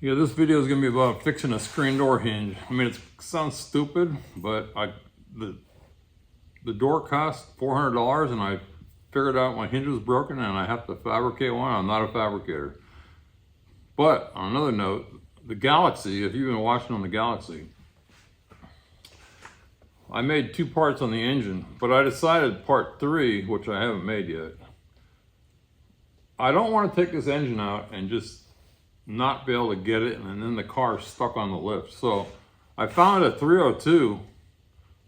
Yeah, this video is going to be about fixing a screen door hinge. I mean, it sounds stupid, but the door cost $400 and I figured out my hinge was broken and I have to fabricate one. I'm not a fabricator. But on another note, the Galaxie, if you've been watching on the Galaxie, I made 2 parts on the engine, but I decided part 3, which I haven't made yet. I don't want to take this engine out and just not be able to get it and then the car stuck on the lift. So I found a 302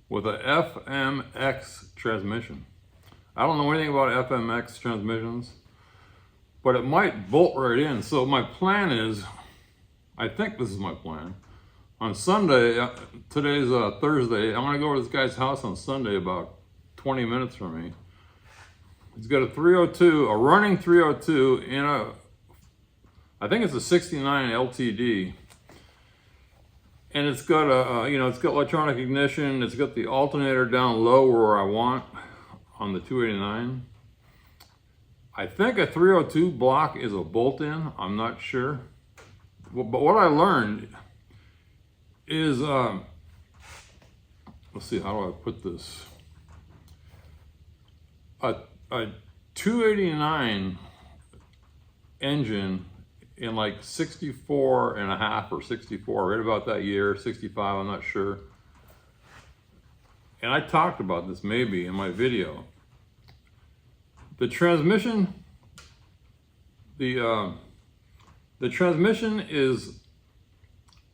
with a FMX transmission. I don't know anything about FMX transmissions, but it might bolt right in. So my plan is, I think this is my plan. On Sunday, today's Thursday, I'm gonna go to this guy's house on Sunday about 20 minutes from me. He's got a 302, a running 302 in I think it's a 69 LTD. And it's got it's got electronic ignition. It's got the alternator down low where I want on the 289. I think a 302 block is a bolt-in. I'm not sure. But what I learned is, let's see, how do I put this? A 289 engine in like 64 and a half or 64, right about that year, 65, I'm not sure. And I talked about this maybe in my video. The transmission, the transmission is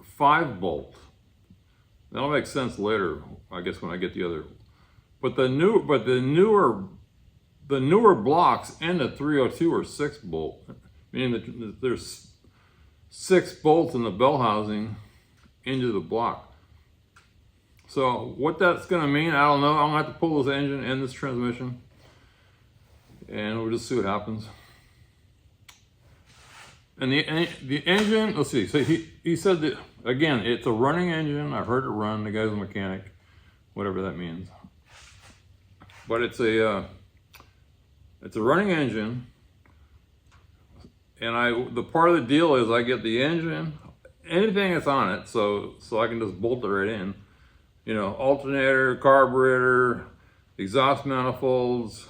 5 bolt. That'll make sense later, I guess, when I get the other. But the newer blocks and the 302 are 6 bolt. Meaning that there's 6 bolts in the bell housing into the block. So what that's gonna mean, I don't know. I'm gonna have to pull this engine and this transmission and we'll just see what happens. And the engine, let's see, so he said that, again, it's a running engine. I've heard it run, the guy's a mechanic, whatever that means. But it's a running engine. And the part of the deal is I get the engine, anything that's on it, so I can just bolt it right in. You know, alternator, carburetor, exhaust manifolds,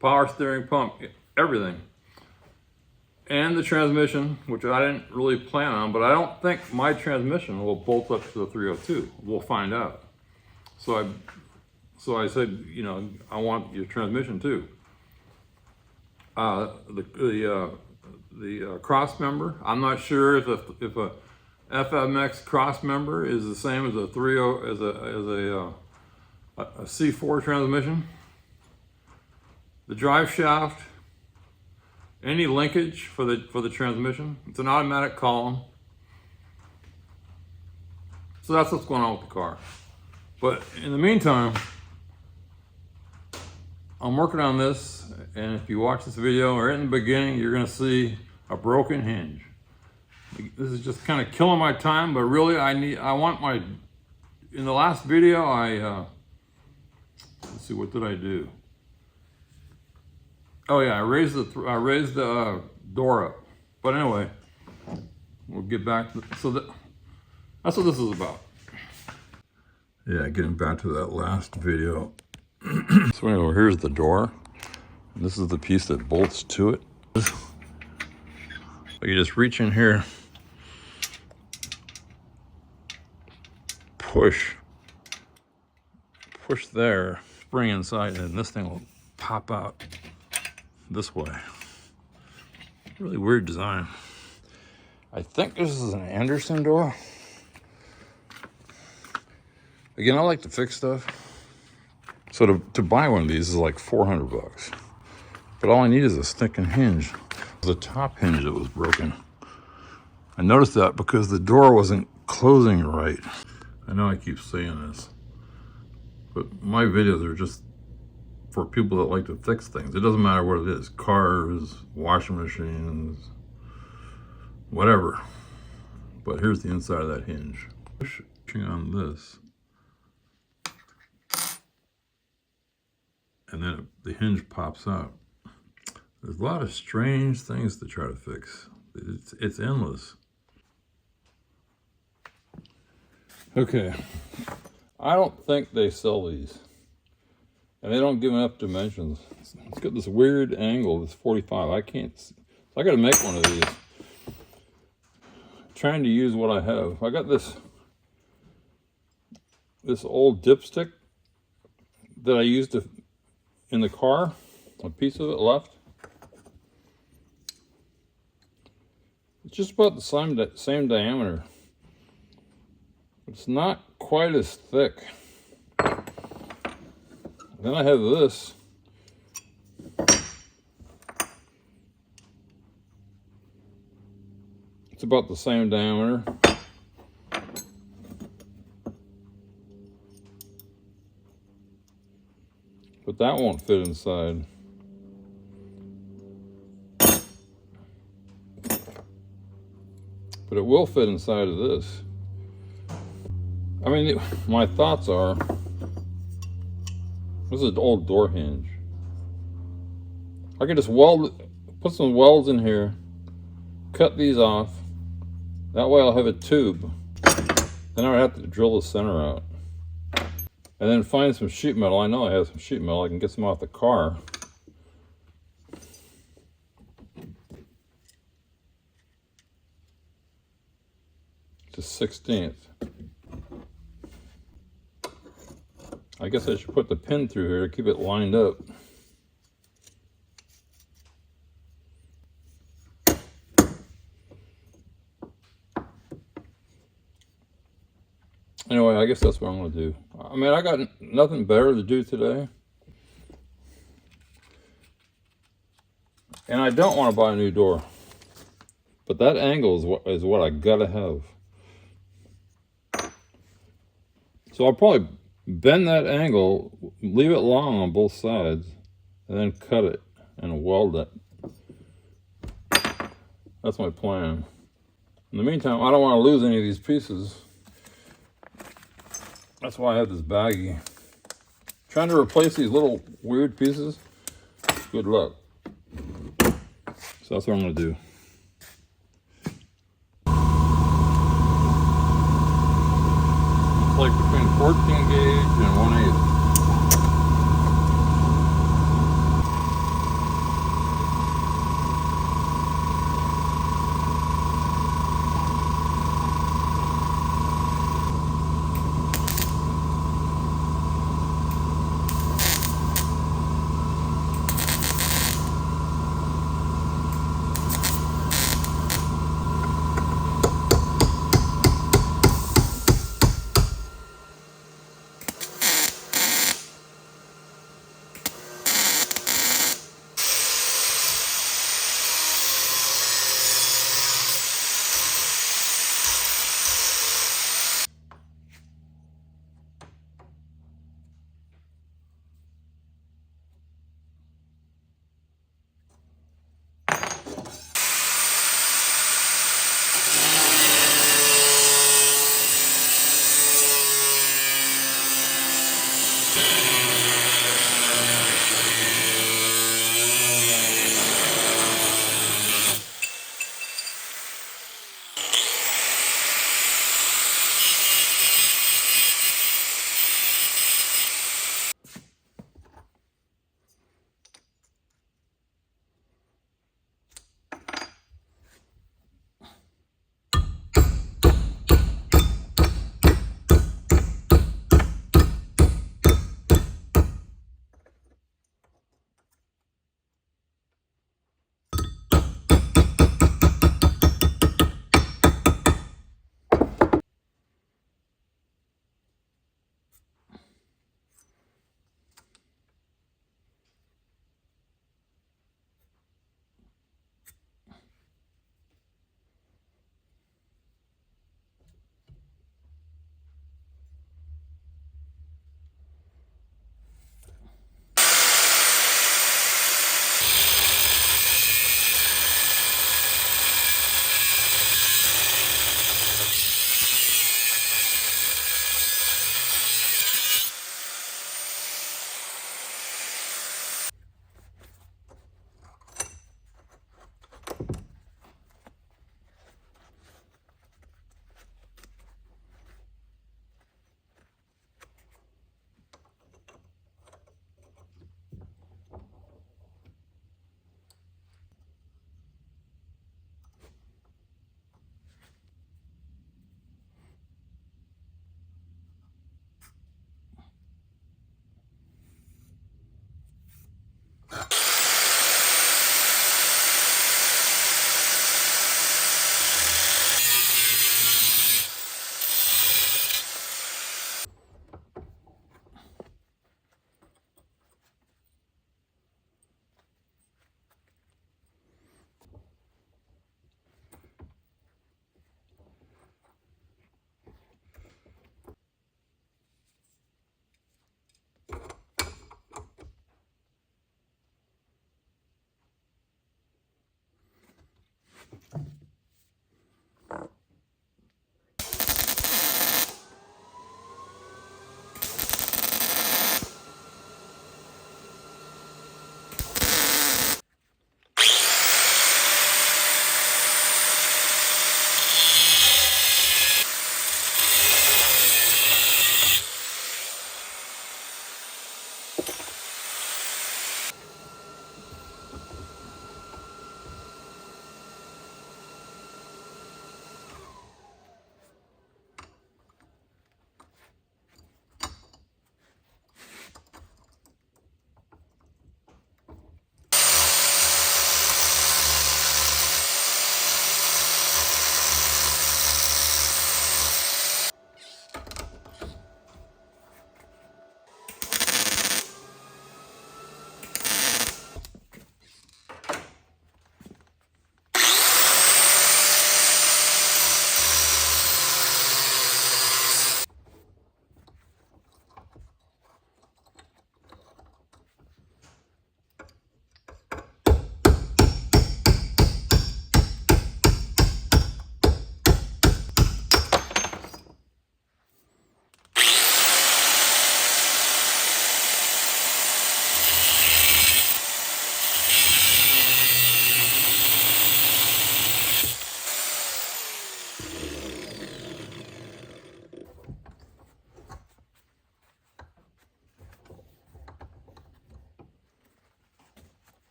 power steering pump, everything. And the transmission, which I didn't really plan on, but I don't think my transmission will bolt up to the 302. We'll find out. So I said, you know, I want your transmission too. The cross member, I'm not sure if a FMX cross member is the same as a C4 transmission. The drive shaft, any linkage for the transmission. It's an automatic column. So that's what's going on with the car. But in the meantime, I'm working on this, and if you watch this video or in the beginning, you're gonna see a broken hinge. This is just kind of killing my time, but really in the last video, let's see, what did I do? Oh yeah, I raised the door up. But anyway, we'll get back to, that's what this is about. Yeah, getting back to that last video. So anyway, here's the door. And this is the piece that bolts to it. You just reach in here, push there, spring inside, and this thing will pop out this way. Really weird design. I think this is an Anderson door. Again, I like to fix stuff. So to buy one of these is like 400 bucks. But all I need is a sticking hinge. The top hinge that was broken. I noticed that because the door wasn't closing right. I know I keep saying this, but my videos are just for people that like to fix things. It doesn't matter what it is, cars, washing machines, whatever. But here's the inside of that hinge. Pushing on this, and then the hinge pops out. There's a lot of strange things to try to fix. It's endless. Okay, I don't think they sell these, and they don't give enough dimensions. It's got this weird angle, this 45. I can't, so I gotta make one of these. Trying to use what I have. I got this old dipstick that I used in the car, a piece of it left. It's just about the same diameter. It's not quite as thick. Then I have this. It's about the same diameter. But that won't fit inside. But it will fit inside of this. I mean, my thoughts are, this is an old door hinge. I could just put some welds in here, cut these off. That way I'll have a tube. Then I would have to drill the center out. And then find some sheet metal. I know I have some sheet metal. I can get some off the car. To 1/16. I guess I should put the pin through here to keep it lined up. Anyway, I guess that's what I'm going to do. I mean, I got nothing better to do today. And I don't want to buy a new door. But that angle is what I got to have. So I'll probably bend that angle, leave it long on both sides, and then cut it and weld it. That's my plan. In the meantime, I don't want to lose any of these pieces. That's why I have this baggie. Trying to replace these little weird pieces, good luck. So that's what I'm going to do. It's like between 14 gauge and 1/8.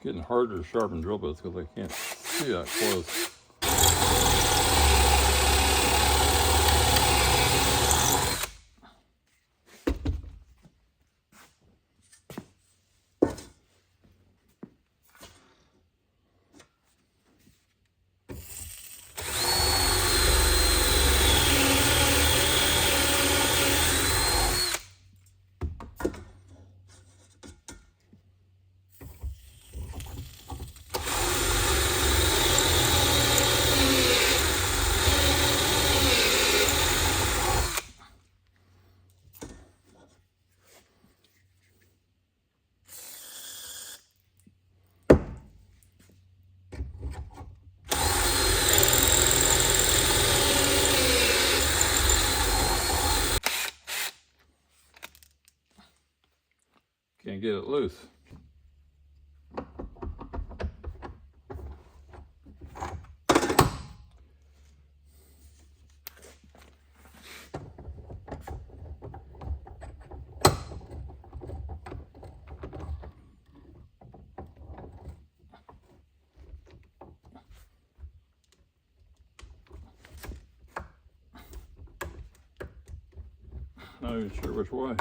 getting harder to sharpen drill bits because I can't see that close. Can't get it loose. Not even sure which way.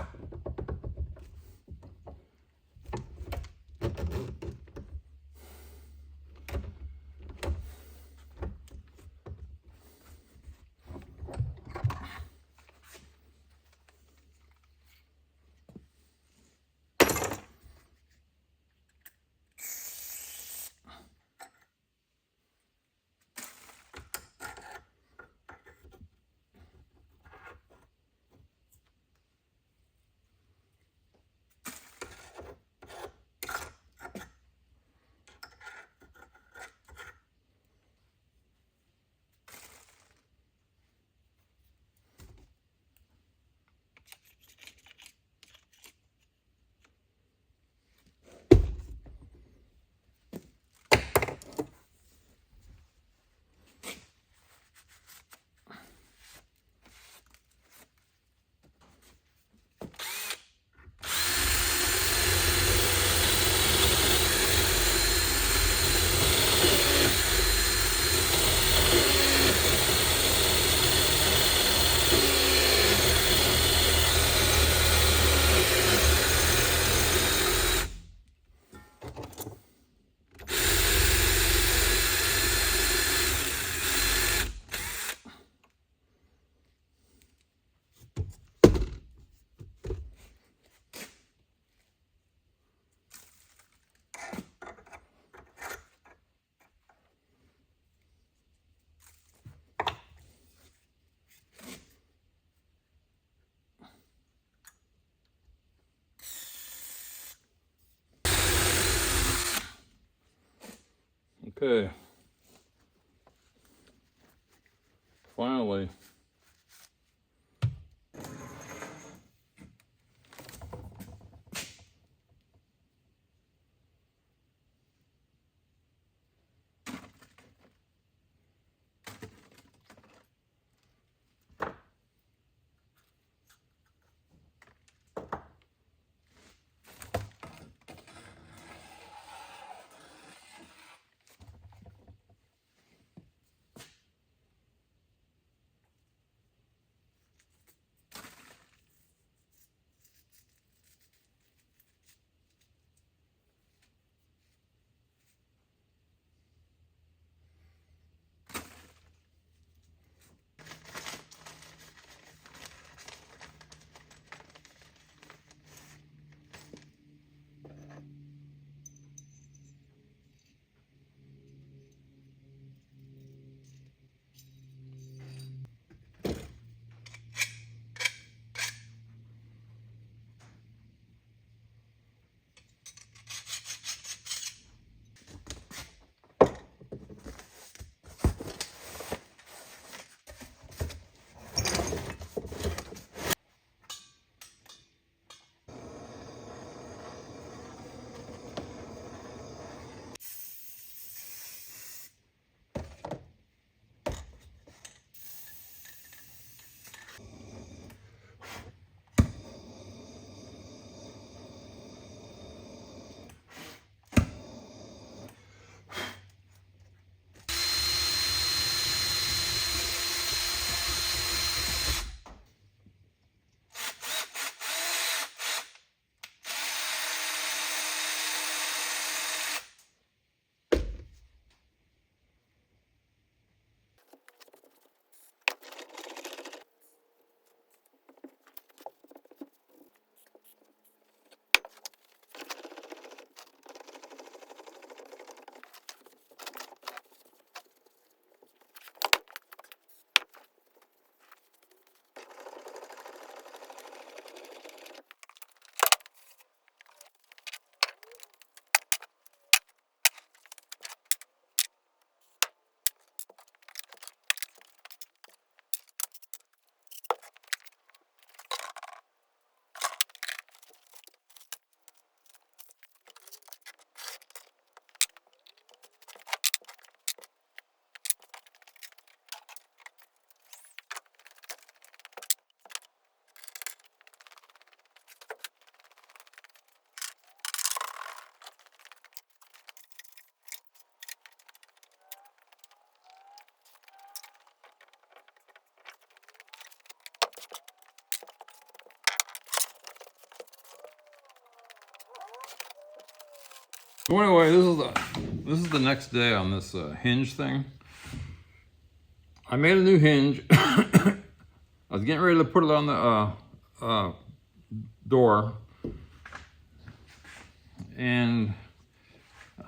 Okay. Finally. So anyway, this is the next day on this hinge thing. I made a new hinge. I was getting ready to put it on the door, and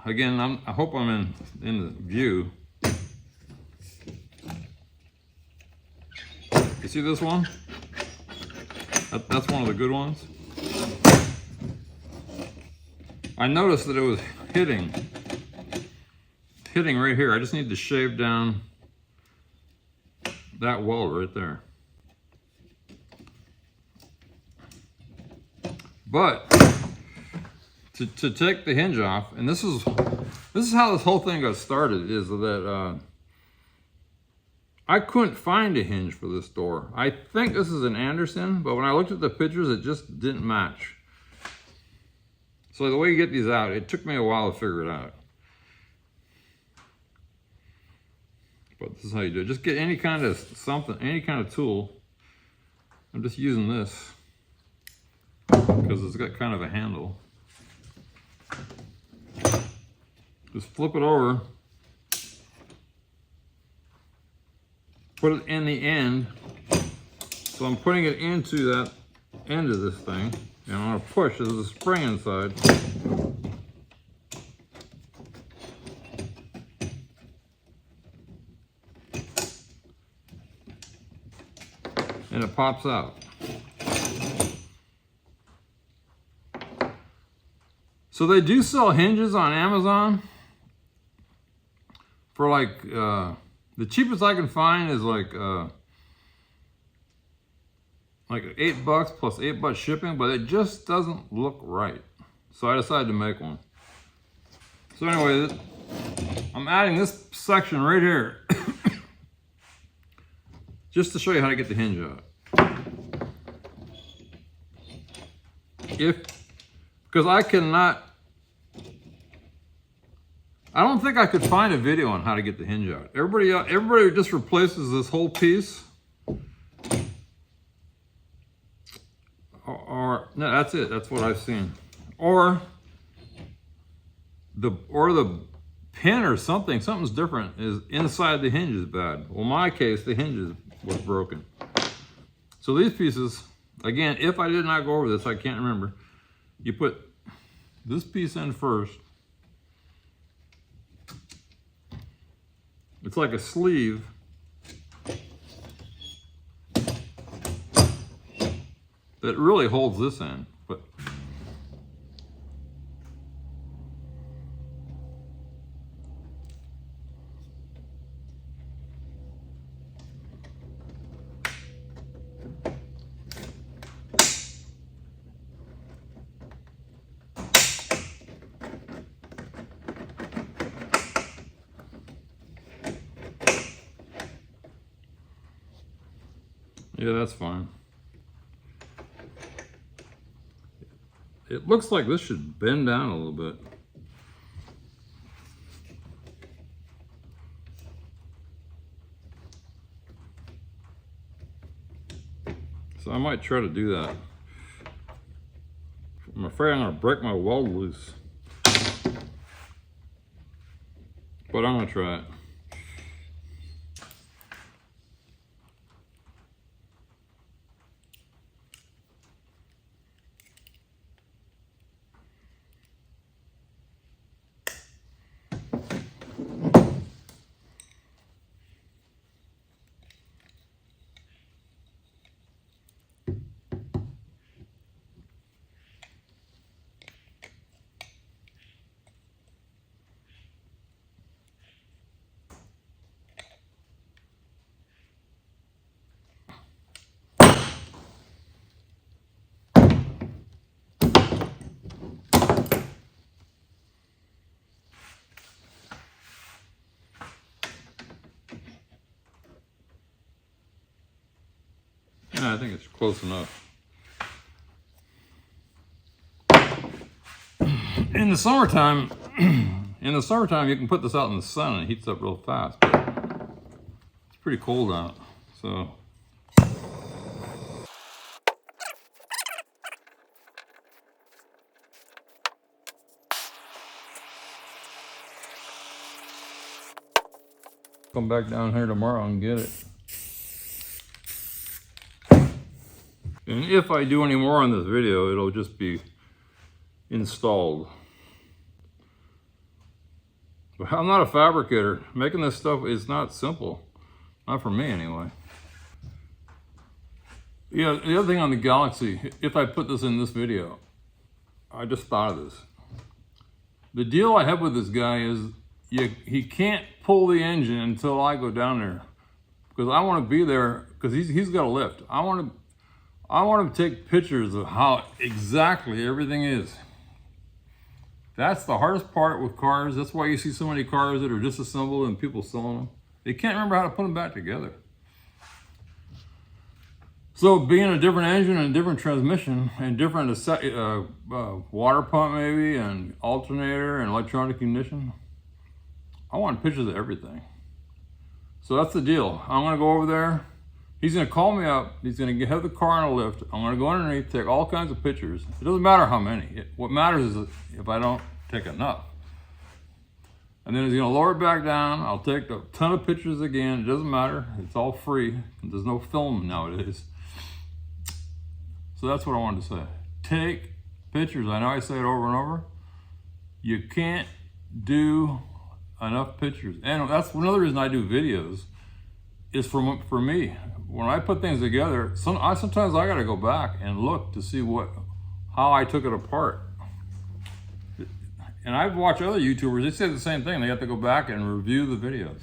again, I hope I'm in the view. You see this one? That's one of the good ones. I noticed that it was hitting right here. I just need to shave down that weld right there. But to take the hinge off, and this is how this whole thing got started, is that I couldn't find a hinge for this door. I think this is an Anderson, but when I looked at the pictures, it just didn't match. So the way you get these out, it took me a while to figure it out. But this is how you do it. Just get any kind of something, any kind of tool. I'm just using this because it's got kind of a handle. Just flip it over. Put it in the end. So I'm putting it into that end of this thing. And I'm going to push. There's a spring inside. And it pops out. So they do sell hinges on Amazon for like, the cheapest I can find is like $8 plus $8 shipping, but it just doesn't look right. So I decided to make one. So anyway, I'm adding this section right here just to show you how to get the hinge out. Because I don't think I could find a video on how to get the hinge out. Everybody just replaces this whole piece. Or no, that's it. That's what I've seen. Or the pin or something's different is inside the hinge is bad. Well, in my case, the hinge was broken. So these pieces, again, if I did not go over this, I can't remember. You put this piece in first. It's like a sleeve. That really holds this in, but yeah, that's fine. It looks like this should bend down a little bit. So I might try to do that. I'm afraid I'm gonna break my weld loose. But I'm gonna try it. Yeah, I think it's close enough. In the summertime, you can put this out in the sun and it heats up real fast. But it's pretty cold out, so. Come back down here tomorrow and get it. And if I do any more on this video, it'll just be installed. But I'm not a fabricator. Making this stuff is not simple. Not for me anyway. Yeah, the other thing on the Galaxie, if I put this in this video, I just thought of this. The deal I have with this guy is he can't pull the engine until I go down there. Because I want to be there, because he's got a lift. I want to take pictures of how exactly everything is. That's the hardest part with cars. That's why you see so many cars that are disassembled and people selling them. They can't remember how to put them back together. So being a different engine and a different transmission and different water pump maybe and alternator and electronic ignition, I want pictures of everything. So that's the deal. I'm gonna go over there. He's gonna call me up. He's gonna have the car on a lift. I'm gonna go underneath, take all kinds of pictures. It doesn't matter how many. What matters is if I don't take enough. And then he's gonna lower it back down. I'll take a ton of pictures again. It doesn't matter. It's all free. There's no film nowadays. So that's what I wanted to say. Take pictures. I know I say it over and over. You can't do enough pictures. And that's another reason I do videos, is for me. When I put things together, sometimes I gotta go back and look to see how I took it apart. And I've watched other YouTubers, they say the same thing. They have to go back and review the videos.